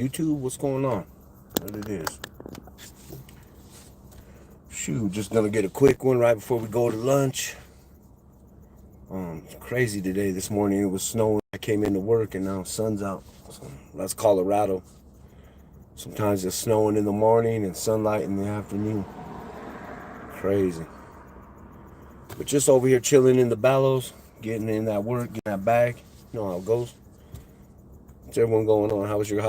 YouTube, what's going on? What it is? Shoot, just gonna get a quick one right before we go to lunch. It's crazy today. This morning it was snowing. I came into work and now sun's out. So that's Colorado. Sometimes it's snowing in the morning and sunlight in the afternoon. Crazy. But just over here chilling in the ballows, getting in that work, getting that bag. You know how it goes. What's everyone going on? How was your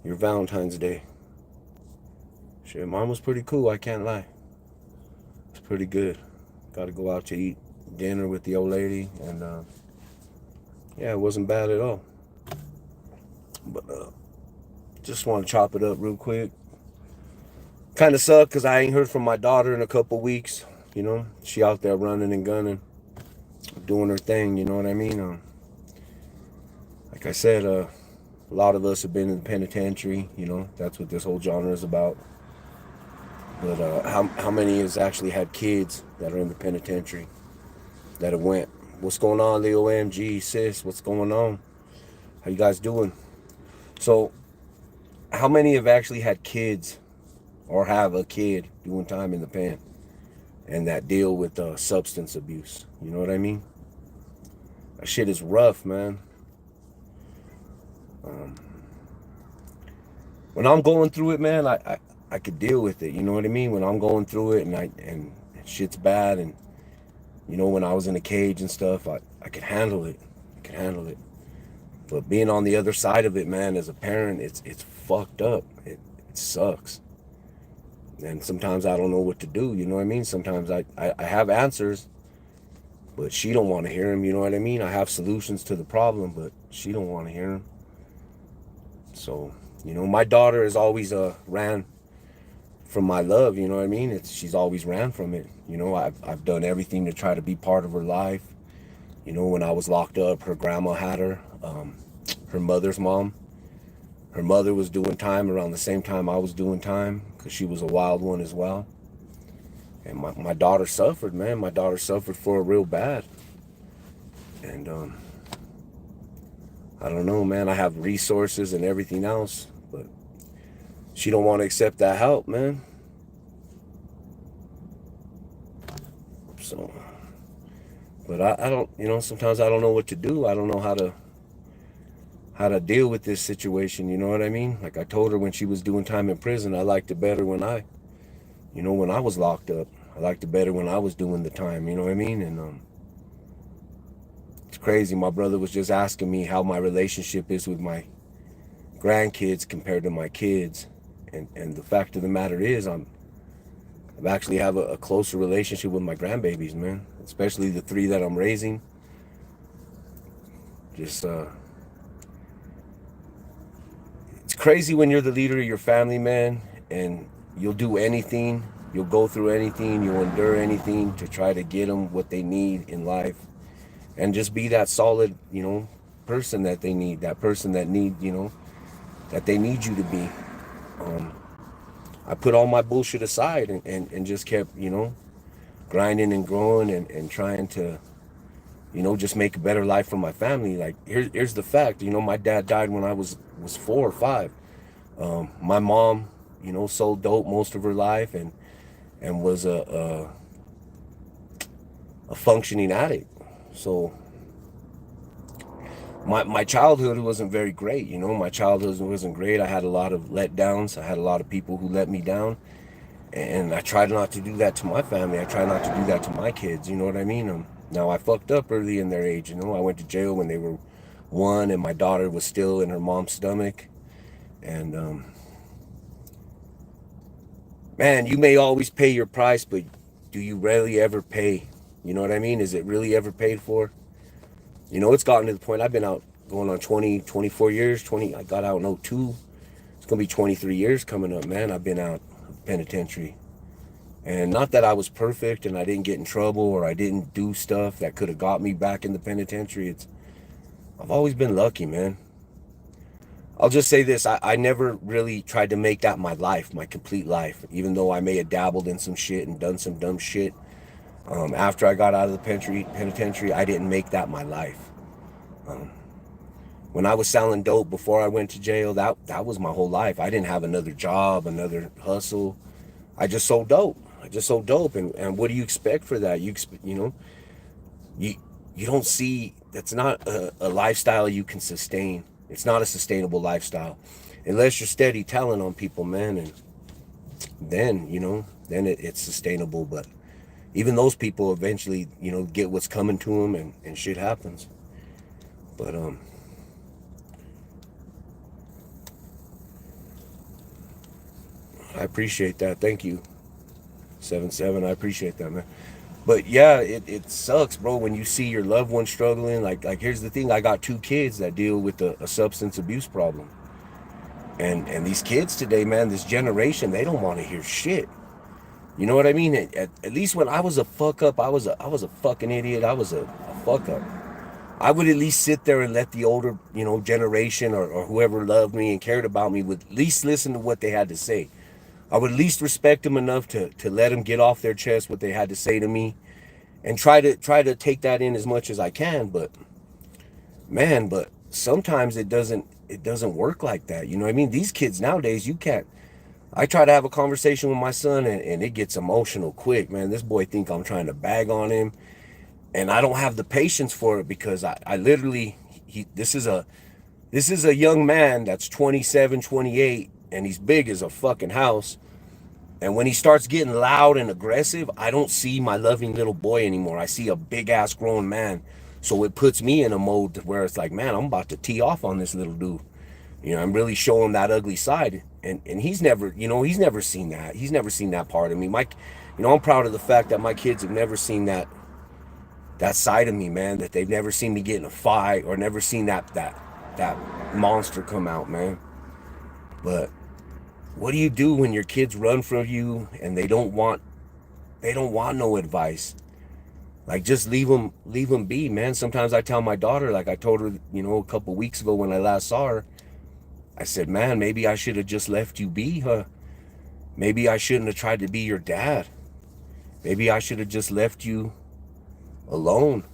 Valentine's Day? Shit, mine was pretty cool, I can't lie. It's pretty good. Got to go out to eat dinner with the old lady, and yeah, it wasn't bad at all. But just want to chop it up real quick. Kind of sucked because I ain't heard from my daughter in a couple weeks. You know, she out there running and gunning, doing her thing. You know what I mean? Like I said, a lot of us have been in the penitentiary. You know, that's what this whole genre is about. But how many has actually had kids that are in the penitentiary that have went? What's going on, Leo MG, sis? What's going on? How you guys doing? So, how many have actually had kids or have a kid doing time in the pen and that deal with substance abuse? You know what I mean? That shit is rough, man. When I'm going through it, man, I could deal with it. You know what I mean? When I'm going through it and shit's bad, and you know, when I was in a cage and stuff, I could handle it. I could handle it. But being on the other side of it, man, as a parent, it's fucked up. It sucks. And sometimes I don't know what to do. You know what I mean? Sometimes I have answers, but she don't want to hear them. You know what I mean? I have solutions to the problem, but she don't want to hear them. So, you know, my daughter has always ran from my love. You know what I mean? She's always ran from it. You know, I've done everything to try to be part of her life. You know, when I was locked up, her grandma had her. Her mother's mom. Her mother was doing time around the same time I was doing time because she was a wild one as well. And my daughter suffered, man. My daughter suffered for it real bad. And I don't know, man. I have resources and everything else, but she don't want to accept that help, man. So, but I don't, you know, sometimes I don't know what to do. I don't know how to deal with this situation. You know what I mean? Like I told her when she was doing time in prison, I liked it better when I was locked up. I liked it better when I was doing the time. You know what I mean? And it's crazy. My brother was just asking me how my relationship is with my grandkids compared to my kids, and the fact of the matter is, I actually have a closer relationship with my grandbabies, man. Especially the 3 that I'm raising. Just it's crazy when you're the leader of your family, man, and you'll do anything, you'll go through anything, you'll endure anything to try to get them what they need in life, and just be that solid, you know, person that they need, that person that that they need you to be. I put all my bullshit aside and just kept, you know, grinding and growing and trying to, you know, just make a better life for my family. Like here's the fact, you know, my dad died when I was 4 or 5. My mom, you know, sold dope most of her life and was a functioning addict. So my childhood wasn't very great, you know. My childhood wasn't great. I had a lot of letdowns. I had a lot of people who let me down, and I tried not to do that to my family. I tried not to do that to my kids. You know what I mean? Now I fucked up early in their age. You know, I went to jail when they were 1, and my daughter was still in her mom's stomach. And man, you may always pay your price, but do you really ever pay? You know what I mean? Is it really ever paid for? You know, it's gotten to the point, I've been out going on 20, 24 years. I got out in 02. It's going to be 23 years coming up, man. I've been out of penitentiary. And not that I was perfect and I didn't get in trouble or I didn't do stuff that could have got me back in the penitentiary. I've always been lucky, man. I'll just say this. I never really tried to make that my life, my complete life, even though I may have dabbled in some shit and done some dumb shit. After I got out of the penitentiary, I didn't make that my life. When I was selling dope before I went to jail, that was my whole life. I didn't have another job, another hustle. I just sold dope. I just sold dope, and what do you expect for that? You know, you you don't see, that's not a lifestyle you can sustain. It's not a sustainable lifestyle unless you're steady telling on people, man, and then then it's sustainable. But even those people eventually get what's coming to them, and shit happens. But I appreciate that. Thank you, 7-7. I appreciate that, man. But yeah, it sucks, bro, when you see your loved one struggling. Like here's the thing: I got two kids that deal with a substance abuse problem, and these kids today, man, this generation, they don't want to hear shit. You know what I mean? At least when I was a fuck up, I was a fucking idiot. I was a fuck up. I would at least sit there and let the older, generation, or whoever loved me and cared about me would at least listen to what they had to say. I would at least respect them enough to let them get off their chest what they had to say to me, and try to take that in as much as I can. But man, but sometimes it doesn't work like that. You know what I mean? These kids nowadays, you can't. I try to have a conversation with my son, and it gets emotional quick, man. This boy think I'm trying to bag on him, and I don't have the patience for it, because I literally, this is a young man that's 27, 28, and he's big as a fucking house. And when he starts getting loud and aggressive, I don't see my loving little boy anymore. I see a big ass grown man. So it puts me in a mode where it's like, man, I'm about to tee off on this little dude. I'm really showing that ugly side. And he's never seen that. He's never seen that part of me. I'm proud of the fact that my kids have never seen that side of me, man. That they've never seen me get in a fight, or never seen that monster come out, man. But what do you do when your kids run from you and they don't want no advice? Like, just leave them be, man. Sometimes I tell my daughter, like I told her, a couple weeks ago when I last saw her, I said, man, maybe I should have just left you be, huh? Maybe I shouldn't have tried to be your dad. Maybe I should have just left you alone,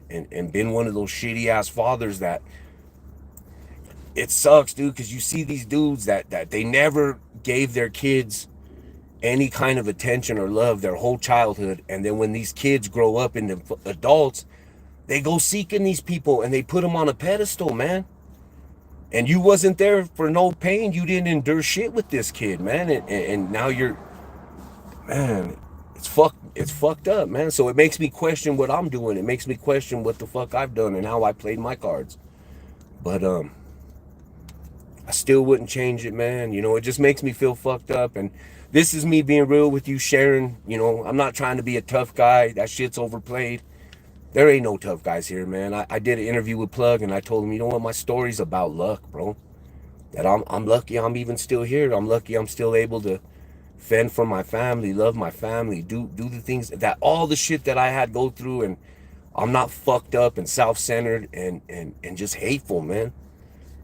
and been one of those shitty ass fathers that, it sucks, dude, because you see these dudes that they never gave their kids any kind of attention or love their whole childhood, and then when these kids grow up into adults, they go seeking these people and they put them on a pedestal, man. And you wasn't there for no pain. You didn't endure shit with this kid, man. And now you're, man, it's fucked up, man. So it makes me question what I'm doing. It makes me question what the fuck I've done and how I played my cards. But I still wouldn't change it, man. It just makes me feel fucked up. And this is me being real with you, sharing. I'm not trying to be a tough guy. That shit's overplayed. There ain't no tough guys here, man. I did an interview with Plug, and I told him, you know what, my story's about luck, bro. That I'm lucky I'm even still here. I'm lucky I'm still able to fend for my family, love my family, do the things that, all the shit that I had go through, and I'm not fucked up and self-centered and just hateful, man.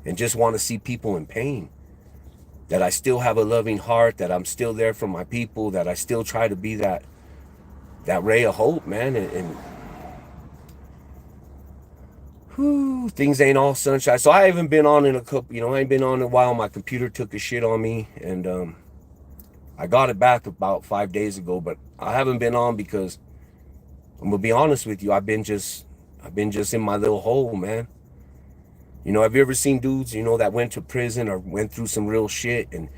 And just want to see people in pain. That I still have a loving heart, that I'm still there for my people, that I still try to be that ray of hope, man. And whew, things ain't all sunshine. So I haven't been on in a couple, I ain't been on in a while. My computer took a shit on me, and I got it back about 5 days ago, but I haven't been on because, I'm gonna be honest with you, I've been just in my little hole, man. Have you ever seen dudes, that went to prison or went through some real shit, and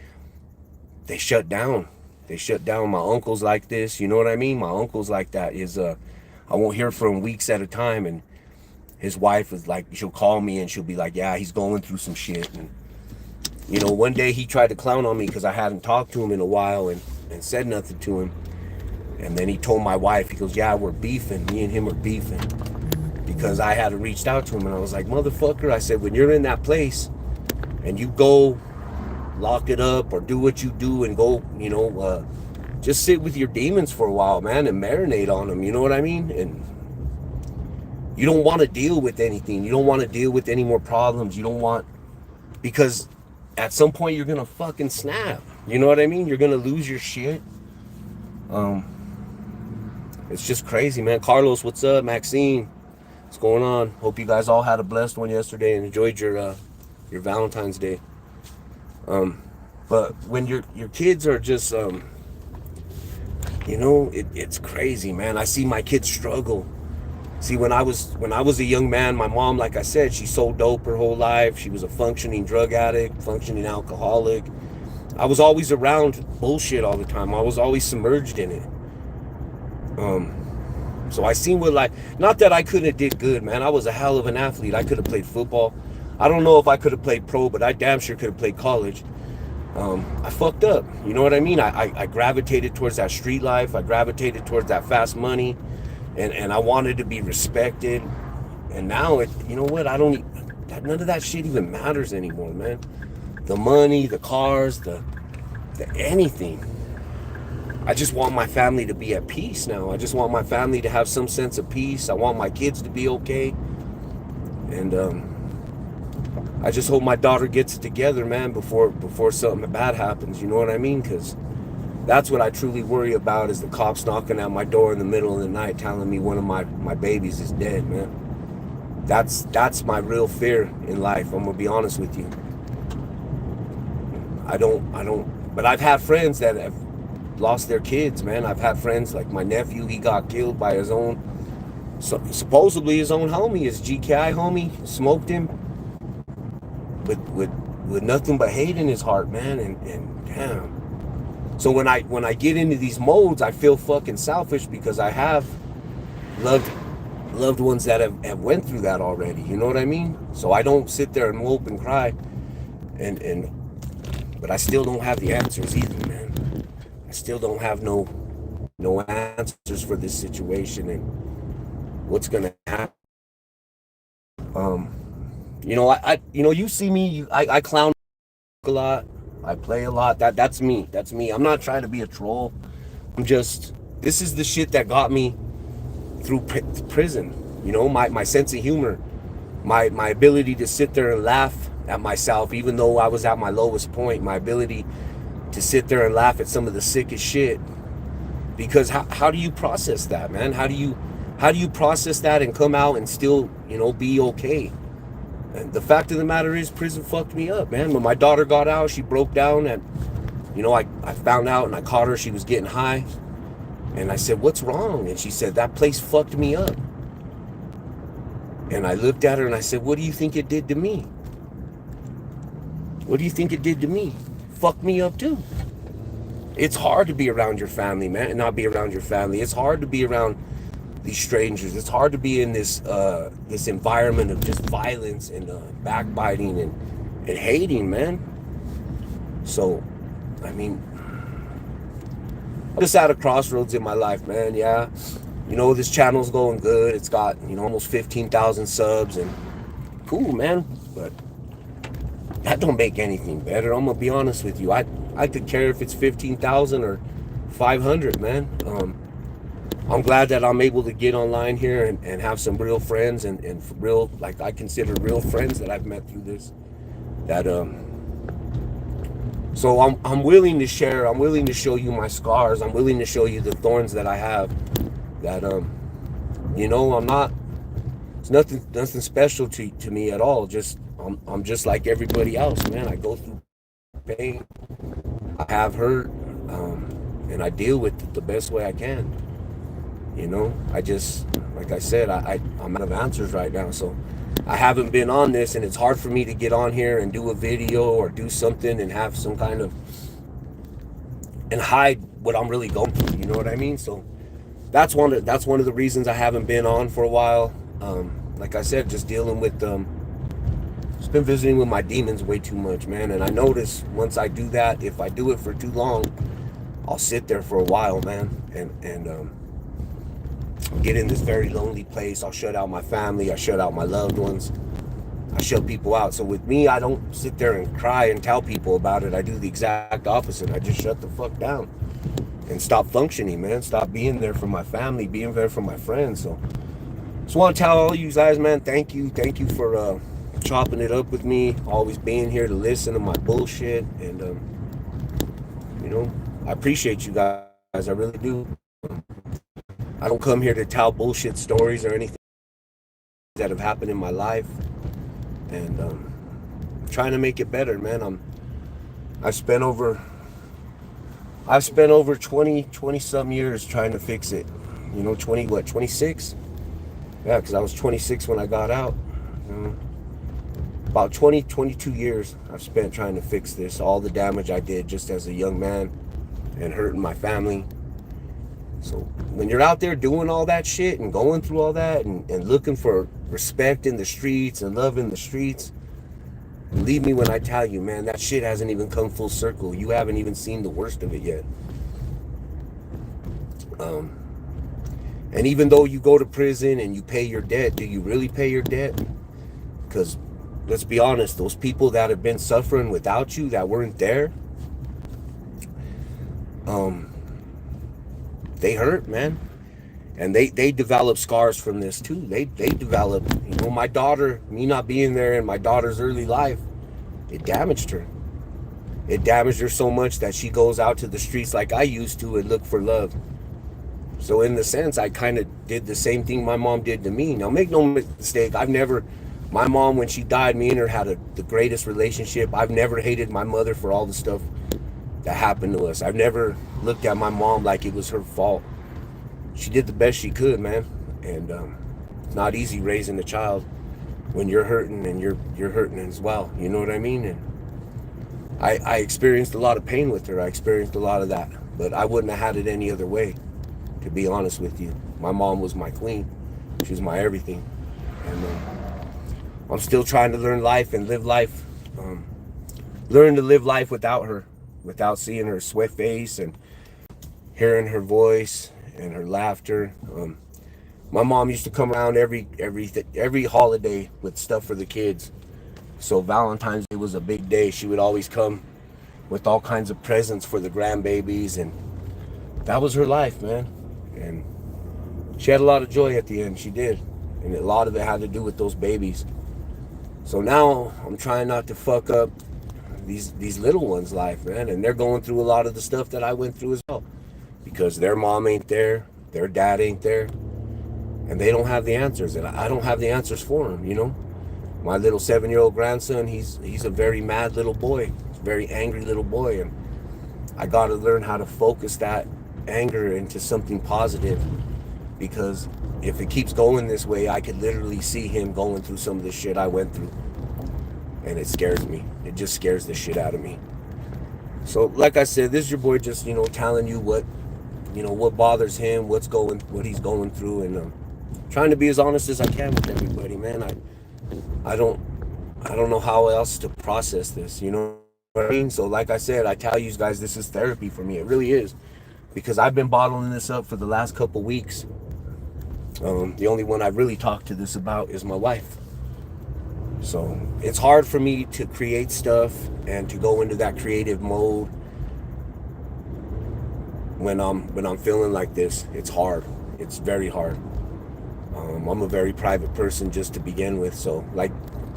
they shut down? They shut down. My uncle's like this, you know what I mean? My uncle's like that. I won't hear from weeks at a time, and his wife is like, she'll call me and she'll be like, yeah, he's going through some shit. And one day he tried to clown on me because I hadn't talked to him in a while, and said nothing to him. And then he told my wife, he goes, yeah, we're beefing. Me and him are beefing. Because I hadn't reached out to him, and I was like, motherfucker, I said, when you're in that place and you go lock it up or do what you do and go, just sit with your demons for a while, man, and marinate on them, you know what I mean? And you don't want to deal with anything. You don't want to deal with any more problems. Because at some point you're going to fucking snap. You know what I mean? You're going to lose your shit. It's just crazy, man. Carlos, what's up? Maxine. What's going on? Hope you guys all had a blessed one yesterday and enjoyed your Valentine's Day. But when your kids are just it's crazy, man. I see my kids struggle. See, when I was a young man, my mom, like I said, she sold dope her whole life. She was a functioning drug addict, functioning alcoholic. I was always around bullshit all the time. I was always submerged in it. So I seen what, like, not that I couldn't have did good, man. I was a hell of an athlete. I could have played football. I don't know if I could have played pro, but I damn sure could have played college. I fucked up. You know what I mean? I gravitated towards that street life. I gravitated towards that fast money, and I wanted to be respected. And now, you know what? None of that shit even matters anymore, man. The money, the cars, the anything. I just want my family to be at peace now. I just want my family to have some sense of peace. I want my kids to be okay. And I just hope my daughter gets it together, man, before something bad happens. You know what I mean? Because that's what I truly worry about, is the cops knocking at my door in the middle of the night telling me one of my babies is dead, man. That's my real fear in life. I'm gonna be honest with you. I don't. But I've had friends that have lost their kids, man. I've had friends like my nephew. He got killed by his own, supposedly his own homie, his GKI homie, smoked him with nothing but hate in his heart, man. And damn. So when I get into these modes, I feel fucking selfish because I have loved ones that have went through that already. You know what I mean? So I don't sit there and mope and cry, but I still don't have the answers either, man. I still don't have no answers for this situation and what's gonna happen. You see me. I clown a lot. I play a lot. That's me. That's me. I'm not trying to be a troll. This is the shit that got me through prison. You know, my sense of humor, my ability to sit there and laugh at myself, even though I was at my lowest point. My ability to sit there and laugh at some of the sickest shit. Because how do you process that, man? How do you process that and come out and still, be okay? And the fact of the matter is, prison fucked me up, man. When my daughter got out, she broke down, and I found out and I caught her. She was getting high, and I said, "What's wrong?" And she said, "That place fucked me up." And I looked at her and I said, "What do you think it did to me? What do you think it did to me? Fucked me up too." It's hard to be around your family, man, and not be around your family. It's hard to be around these strangers. It's hard to be in this environment of just violence and backbiting and hating, man. So, I mean, I'm just at a crossroads in my life, man. Yeah, this channel's going good. It's got almost 15,000 subs, and cool, man. But that don't make anything better. I'm gonna be honest with you. I could care if it's 15,000 or 500, man. I'm glad that I'm able to get online here and have some real friends and real, like, I consider real friends that I've met through this. So I'm willing to share. I'm willing to show you my scars. I'm willing to show you the thorns that I have. I'm not. It's nothing special to me at all. I'm just like everybody else, man. I go through pain. I have hurt, and I deal with it the best way I can. Like I said, I'm out of answers right now, so I haven't been on this, and it's hard for me to get on here and do a video or do something and have some kind of, and hide what I'm really going through. You know what I mean? So that's one of the reasons I haven't been on for a while. Like I said, just dealing with just been visiting with my demons way too much, man. And I notice once I do that, if I do it for too long, I'll sit there for a while, man, and get in this very lonely place. I'll shut out my family. I shut out my loved ones. I shut people out. So with me, I don't sit there and cry and tell people about it. I do the exact opposite. I just shut the fuck down and stop functioning, man. Stop being there for my family, being there for my friends. So just want to tell all you guys, man, thank you for chopping it up with me, always being here to listen to my bullshit. And I appreciate you guys. I really do. I don't come here to tell bullshit stories or anything. that have happened in my life, and trying to make it better, man. I've spent over I've spent over 20 some years trying to fix it. 26? Yeah, because I was 26 when I got out. You know, about 22 years I've spent trying to fix this. All the damage I did just as a young man and hurting my family. So when you're out there doing all that shit and going through all that and looking for respect in the streets and love in the streets, believe me when I tell you, man, that shit hasn't even come full circle. You haven't even seen the worst of it yet. And even though you go to prison and you pay your debt, do you really pay your debt? Because let's be honest, those people that have been suffering without you, that weren't there, they hurt, man. And they develop scars from this too. They develop, my daughter, me not being there in my daughter's early life, it damaged her. It damaged her so much that she goes out to the streets like I used to and look for love. So in the sense, I kind of did the same thing my mom did to me. Now, make no mistake, my mom, when she died, me and her had the greatest relationship. I've never hated my mother for all the stuff that happened to us. I've never looked at my mom like it was her fault. She did the best she could, man. And it's not easy raising a child when you're hurting and you're hurting as well. You know what I mean? And I experienced a lot of pain with her. I experienced a lot of that. But I wouldn't have had it any other way, to be honest with you. My mom was my queen. She was my everything. And I'm still trying to learn life and live life. Learn to live life without her, without seeing her sweat face and hearing her voice and her laughter. My mom used to come around every holiday with stuff for the kids. So Valentine's Day was a big day. She would always come with all kinds of presents for the grandbabies, and that was her life, man. And she had a lot of joy at the end. She did, and a lot of it had to do with those babies. So now I'm trying not to fuck up these little ones' life, man. And they're going through a lot of the stuff that I went through as well, because their mom ain't there, their dad ain't there, and they don't have the answers, and I don't have the answers for them. My little 7-year-old grandson, he's a very mad little boy, a very angry little boy, and I got to learn how to focus that anger into something positive, because if it keeps going this way, I could literally see him going through some of the shit I went through, and it scares me. It just scares the shit out of me. So like I said, this is your boy just telling you what bothers him, what he's going through, and trying to be as honest as I can with everybody, man. I don't know how else to process this, you know what I mean? So like I said, I tell you guys, this is therapy for me. It really is, because I've been bottling this up for the last couple weeks. The only one I've really talked to this about is my wife. So it's hard for me to create stuff and to go into that creative mode when I'm feeling like this. It's hard. It's very hard. I'm a very private person just to begin with, so like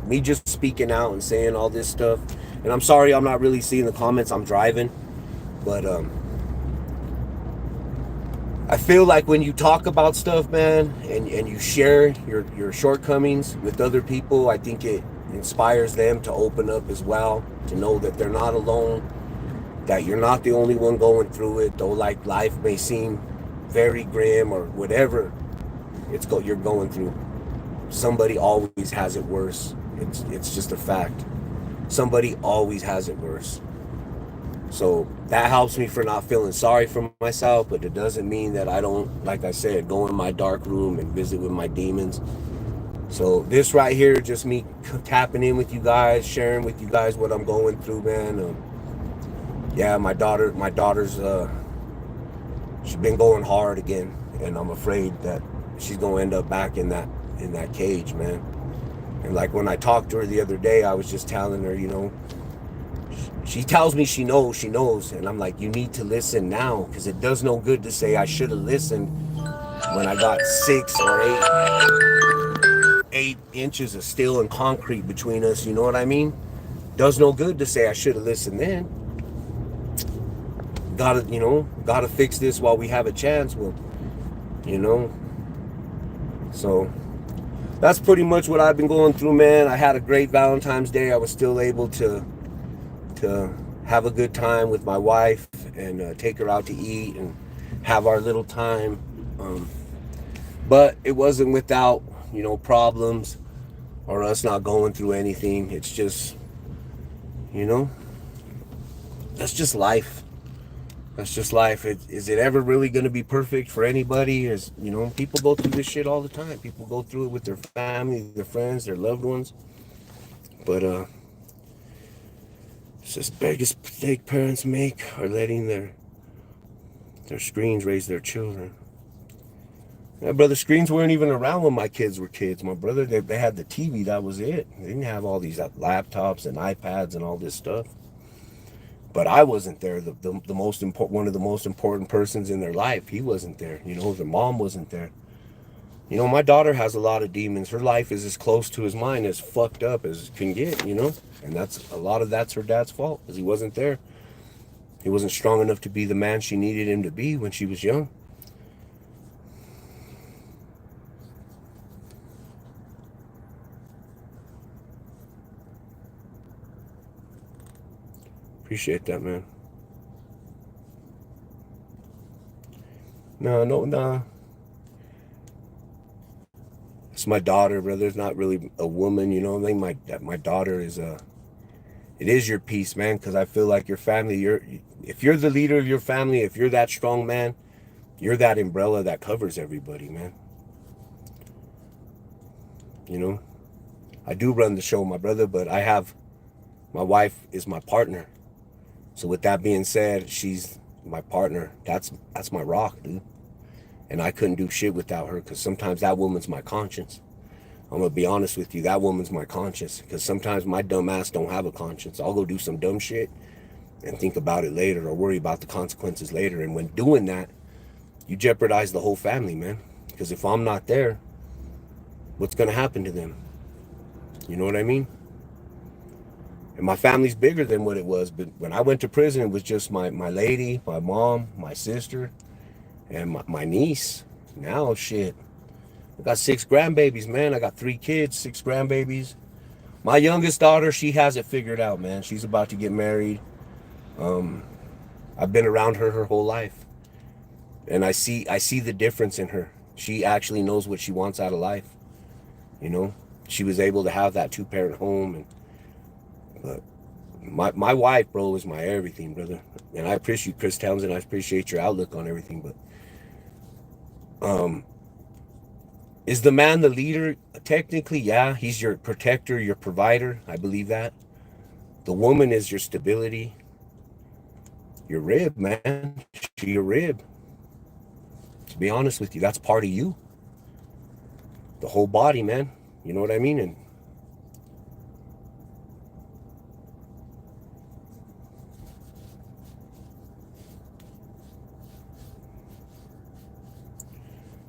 me just speaking out and saying all this stuff, and I'm sorry I'm not really seeing the comments, I'm driving, but I feel like when you talk about stuff, man, and you share your shortcomings with other people, I think it inspires them to open up as well, to know that they're not alone, that you're not the only one going through it, though like life may seem very grim or whatever you're going through. Somebody always has it worse. It's just a fact. Somebody always has it worse. So that helps me for not feeling sorry for myself, but it doesn't mean that I don't, like I said, go in my dark room and visit with my demons. So this right here, just me tapping in with you guys, sharing with you guys what I'm going through, man. Yeah, my daughter's she's been going hard again, and I'm afraid that she's gonna end up back in that cage, man. And like when I talked to her the other day, I was just telling her, she tells me she knows, and I'm like, you need to listen now, because it does no good to say I should have listened when I got 6 or 8 inches of steel and concrete between us. You know what I mean? Does no good to say I should have listened then. Gotta fix this while we have a chance. Well, so that's pretty much what I've been going through, man. I had a great Valentine's Day. I was still able to have a good time with my wife and take her out to eat and have our little time. Um, but it wasn't without, problems or us not going through anything. It's just, you know, that's just life. That's just life. Is it ever really going to be perfect for anybody? People go through this shit all the time. People go through it with their family, their friends, their loved ones. But it's just the biggest mistake parents make are letting their screens raise their children. Yeah, brother, screens weren't even around when my kids were kids. My brother, they had the TV. That was it. They didn't have all these laptops and iPads and all this stuff. But I wasn't there. The most important, one of the most important persons in their life, he wasn't there. Their mom wasn't there. My daughter has a lot of demons. Her life is as close to his mine, as fucked up as it can get. And that's her dad's fault, because he wasn't there. He wasn't strong enough to be the man she needed him to be when she was young. Appreciate that, man. No. It's my daughter, brother. It's not really a woman, I think my daughter is it is your piece, man, because I feel like your family, if you're the leader of your family, if you're that strong man, you're that umbrella that covers everybody, man. I do run the show, my brother, but my wife is my partner. So with that being said, she's my partner. That's my rock, dude. And I couldn't do shit without her, because sometimes that woman's my conscience. I'm going to be honest with you. That woman's my conscience, because sometimes my dumb ass don't have a conscience. I'll go do some dumb shit and think about it later, or worry about the consequences later. And when doing that, you jeopardize the whole family, man. Because if I'm not there, what's going to happen to them? You know what I mean? And my family's bigger than what it was. But when I went to prison, it was just my lady, my mom, my sister, and my niece. Now, shit, I got 6 grandbabies, man. I got 3 kids, 6 grandbabies. My youngest daughter, she has it figured out, man. She's about to get married. I've been around her whole life, and I see the difference in her. She actually knows what she wants out of life. She was able to have that 2-parent home, but my wife, bro, is my everything, brother. And I appreciate you, Chris Townsend. I appreciate your outlook on everything, but is the man the leader? Technically, yeah. He's your protector, your provider. I believe that. The woman is your stability, your rib, man. She's your rib. To be honest with you, that's part of you. The whole body, man. You know what I mean? And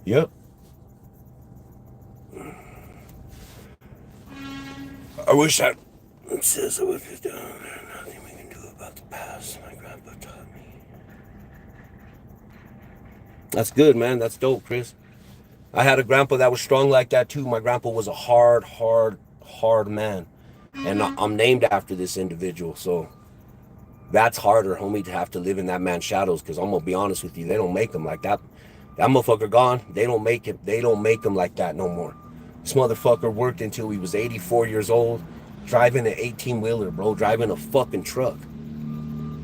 yep. I wish it says I would have done. Nothing we can do about the past. My grandpa taught me. That's good, man. That's dope, Chris. I had a grandpa that was strong like that too. My grandpa was a hard man. And I'm named after this individual. So that's harder, homie, to have to live in that man's shadows. Because I'm going to be honest with you, they don't make them like that. That motherfucker gone. They don't make it. They don't make them like that no more. This motherfucker worked until he was 84 years old, driving an 18-wheeler, bro, driving a fucking truck.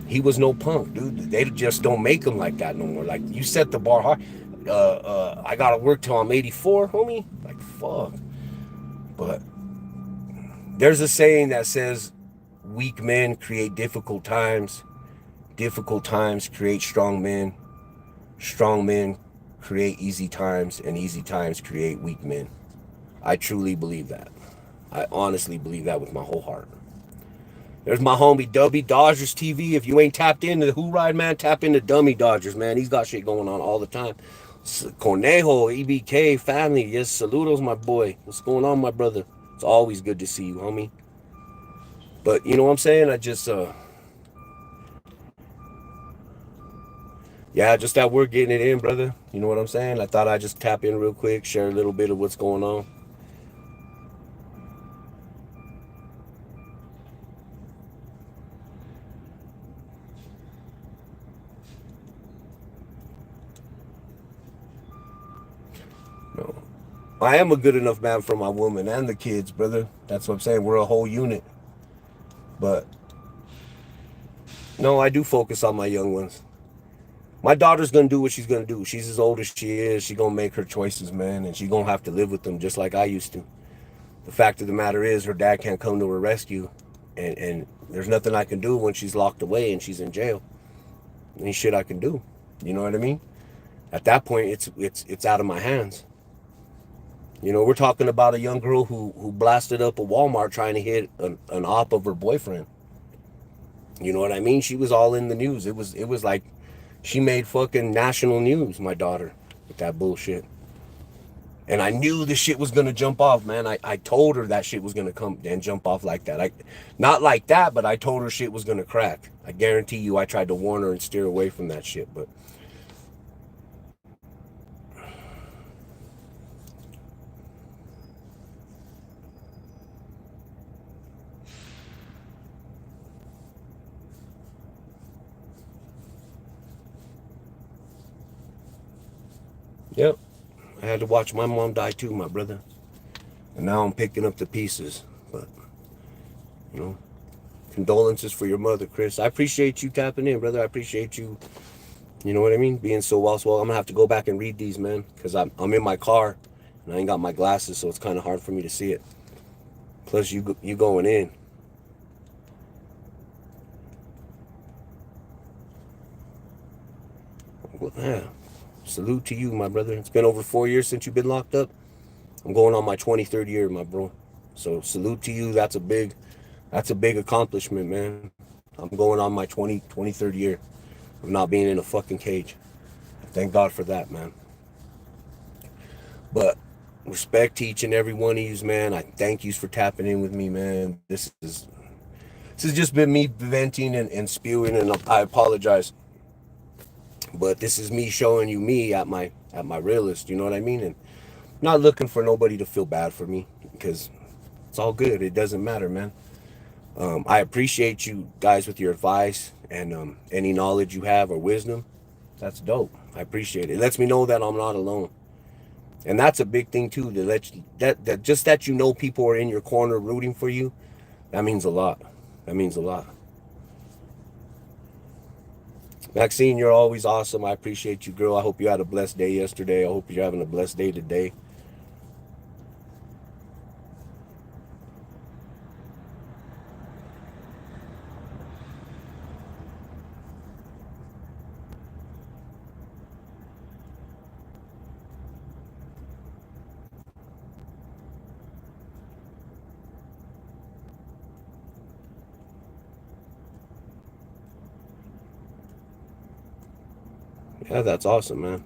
He was no punk, dude. They just don't make them like that no more. Like, you set the bar high. I gotta work till I'm 84, homie. Like, fuck. But there's a saying that says, weak men create difficult times create strong men create easy times, and easy times create weak men. I truly believe that. I honestly believe that with my whole heart. There's my homie Dubby Dodgers TV. If you ain't tapped into the Who Ride, man, tap into Dummy Dodgers, man. He's got shit going on all the time. Conejo, EBK, family, yes, saludos, my boy. What's going on, my brother? It's always good to see you, homie. But you know what I'm saying? Yeah, just that we're getting it in, brother. You know what I'm saying? I thought I'd just tap in real quick, share a little bit of what's going on. I am a good enough man for my woman and the kids, brother. That's what I'm saying. We're a whole unit. But no, I do focus on my young ones. My daughter's gonna do what she's gonna do. She's as old as she is. She's gonna make her choices, man, and she's gonna have to live with them just like I used to. The fact of the matter is, her dad can't come to her rescue, and there's nothing I can do when she's locked away and she's in jail. Any shit I can do. You know what I mean? At that point, it's out of my hands. You know, we're talking about a young girl who blasted up a Walmart trying to hit an op of her boyfriend. You know what I mean? She was all in the news. It was like she made fucking national news, my daughter, with that bullshit. And I knew the shit was gonna jump off, man. I told her that shit was gonna come and jump off like that. Not like that, but I told her shit was gonna crack. I guarantee you I tried to warn her and steer away from that shit, but yep. I had to watch my mom die too, my brother. And now I'm picking up the pieces. But, you know, condolences for your mother, Chris. I appreciate you tapping in, brother. I appreciate you, you know what I mean, being so well. So I'm going to have to go back and read these, man, because I'm in my car and I ain't got my glasses, so it's kind of hard for me to see it. Plus, you going in. Well, yeah. Salute to you, my brother. It's been over 4 years since you've been locked up. I'm going on my 23rd year, my bro. So salute to you. That's a big accomplishment, man. I'm going on my 23rd year of not being in a fucking cage. Thank God for that, man. But respect to each and every one of yous, man. I thank yous for tapping in with me, man. This has just been me venting and spewing, and I apologize. But this is me showing you me at my realest, you know what I mean? And not looking for nobody to feel bad for me, because it's all good. It doesn't matter, man. I appreciate you guys with your advice and any knowledge you have or wisdom. That's dope. I appreciate it. It lets me know that I'm not alone. And that's a big thing too, to let you, that just that you know people are in your corner rooting for you. That means a lot. That means a lot. Maxine, you're always awesome. I appreciate you, girl. I hope you had a blessed day yesterday. I hope you're having a blessed day today. Yeah, that's awesome, man.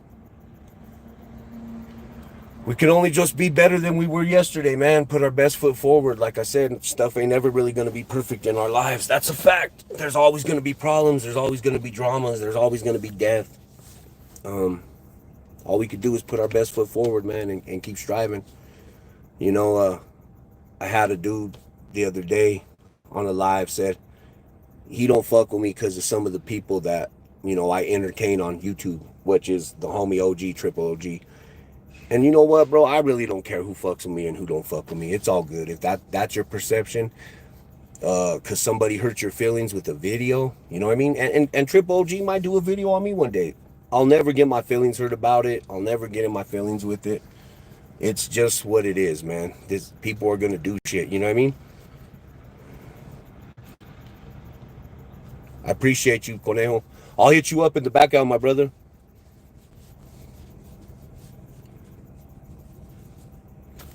We can only just be better than we were yesterday, man. Put our best foot forward. Like I said, stuff ain't ever really going to be perfect in our lives. That's a fact. There's always going to be problems. There's always going to be dramas. There's always going to be death. Um, all we could do is put our best foot forward, man, and keep striving. You know, I had a dude the other day on a live said he don't fuck with me because of some of the people that, I entertain on YouTube, which is the homie OG, triple OG. And you know what, bro? I really don't care who fucks with me and who don't fuck with me. It's all good. If that's your perception, because somebody hurt your feelings with a video, you know what I mean? And Triple OG might do a video on me one day. I'll never get my feelings hurt about it. I'll never get in my feelings with it. It's just what it is, man. People are gonna do shit. You know what I mean? I appreciate you, Conejo. I'll hit you up in the back out, my brother.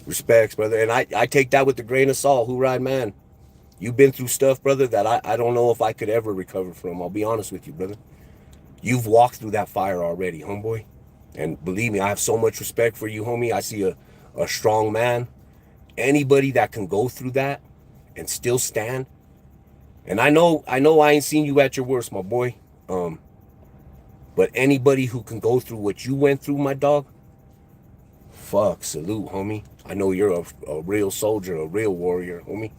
Respects, brother. And I take that with a grain of salt. Who ride, man? You've been through stuff, brother, that I don't know if I could ever recover from. I'll be honest with you, brother. You've walked through that fire already, homeboy. And believe me, I have so much respect for you, homie. I see a strong man. Anybody that can go through that and still stand. And I ain't seen you at your worst, my boy. Um, but anybody who can go through what you went through, my dog, fuck, salute, homie. I know you're a real soldier, a real warrior, homie.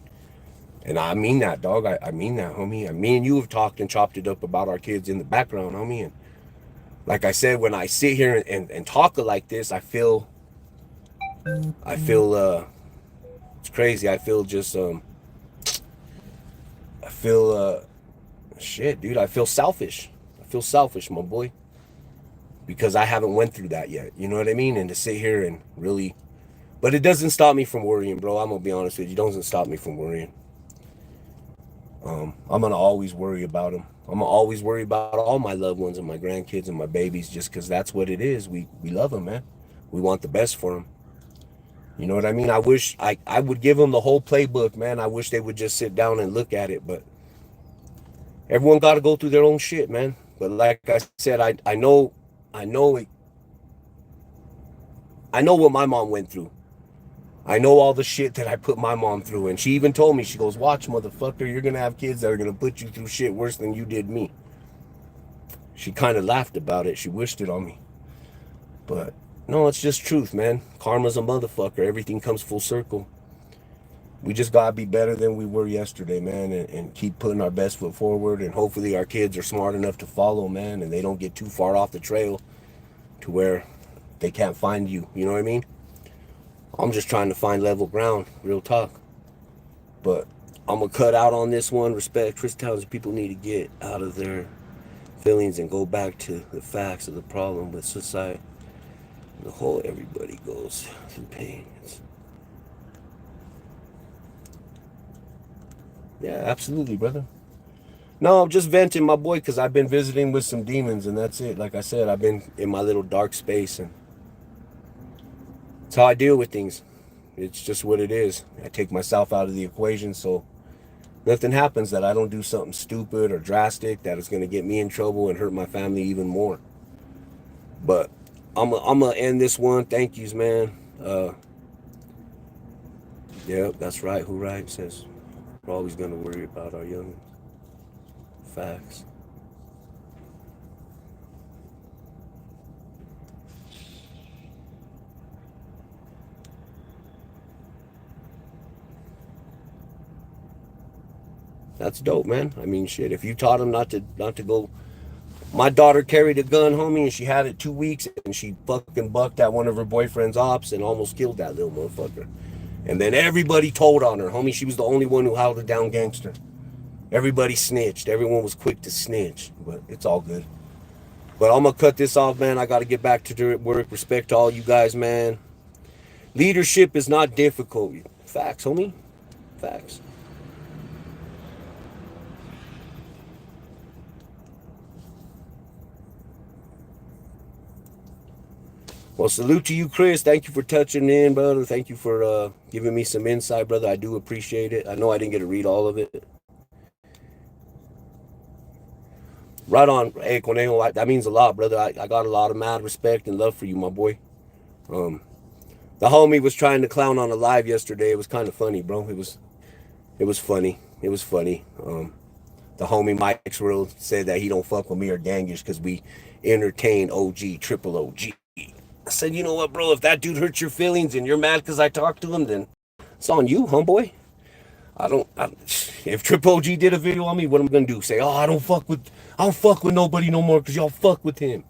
And I mean that, dog. I mean that, homie. And me and you have talked and chopped it up about our kids in the background, homie. And like I said, when I sit here and talk like this, I feel I feel it's crazy. I feel just I feel shit, dude. I feel selfish. I feel selfish, my boy, because I haven't went through that yet. You know what I mean? And to sit here and really, but it doesn't stop me from worrying, bro. I'm gonna be honest with you. It doesn't stop me from worrying. I'm gonna always worry about them. I'm gonna always worry about all my loved ones and my grandkids and my babies, just because that's what it is. We love them, man. We want the best for them. You know what I mean? I wish I would give them the whole playbook, man. I wish they would just sit down and look at it, but everyone got to go through their own shit, man. But like I said, I know it, I know what my mom went through. I know all the shit that I put my mom through, and she even told me, she goes, "Watch, motherfucker, you're gonna have kids that are gonna put you through shit worse than you did me." She kind of laughed about it. She wished it on me, but no, it's just truth, man. Karma's a motherfucker. Everything comes full circle. We just gotta be better than we were yesterday, man, and keep putting our best foot forward. And hopefully our kids are smart enough to follow, man, and they don't get too far off the trail to where they can't find you. You know what I mean? I'm just trying to find level ground, real talk. But I'm gonna cut out on this one. Respect. Chris tells people need to get out of their feelings and go back to the facts of the problem with society. The whole everybody goes through pain. Yeah, absolutely, brother. No, I'm just venting, my boy, because I've been visiting with some demons, and that's it. Like I said, I've been in my little dark space, and it's how I deal with things. It's just what it is. I take myself out of the equation, so nothing happens that I don't do something stupid or drastic that is going to get me in trouble and hurt my family even more. But I'm gonna end this one. Thank yous, man. Yeah, that's right. Who right says we're always going to worry about our young. Facts. That's dope, man. I mean, shit. If you taught them not to go, my daughter carried a gun, homie, and she had it 2 weeks, and she fucking bucked at one of her boyfriend's ops and almost killed that little motherfucker. And then everybody told on her, homie. She was the only one who held it down, gangster. Everybody snitched. Everyone was quick to snitch, but it's all good. But I'm gonna cut this off, man. I got to get back to work. Respect to all you guys, man. Leadership is not difficult. Facts, homie. Facts. Well, salute to you, Chris. Thank you for touching in, brother. Thank you for giving me some insight, brother. I do appreciate it. I know I didn't get to read all of it. Right on. Hey, Conejo, that means a lot, brother. I got a lot of mad respect and love for you, my boy. Um, the homie was trying to clown on a live yesterday. It was kind of funny, bro. It was funny. It was funny. The homie Mike's World said that he don't fuck with me or Gangish because we entertain OG, triple OG. I said, you know what, bro? If that dude hurts your feelings and you're mad because I talked to him, then it's on you, homeboy. If Triple OG did a video on me, what am I gonna do? Say, oh, I don't fuck with nobody no more because y'all fuck with him.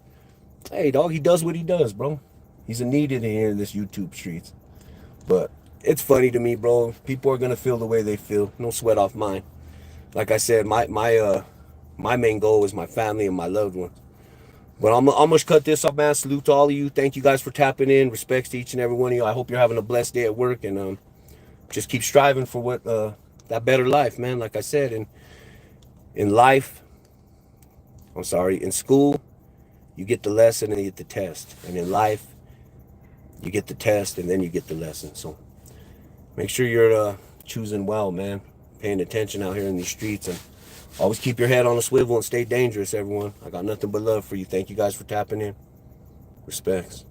Hey, dog, he does what he does, bro. He's a needed in here in this YouTube streets. But it's funny to me, bro. People are gonna feel the way they feel. No sweat off mine. Like I said, my main goal is my family and my loved ones. But I'm gonna cut this off, man. Salute to all of you. Thank you guys for tapping in. Respects to each and every one of you. I hope you're having a blessed day at work, and just keep striving for what that better life, man. Like I said, in life, I'm sorry, in school, you get the lesson and you get the test, and in life, you get the test and then you get the lesson. So make sure you're choosing well, man. Paying attention out here in these streets, and always keep your head on a swivel and stay dangerous, everyone. I got nothing but love for you. Thank you guys for tapping in. Respects.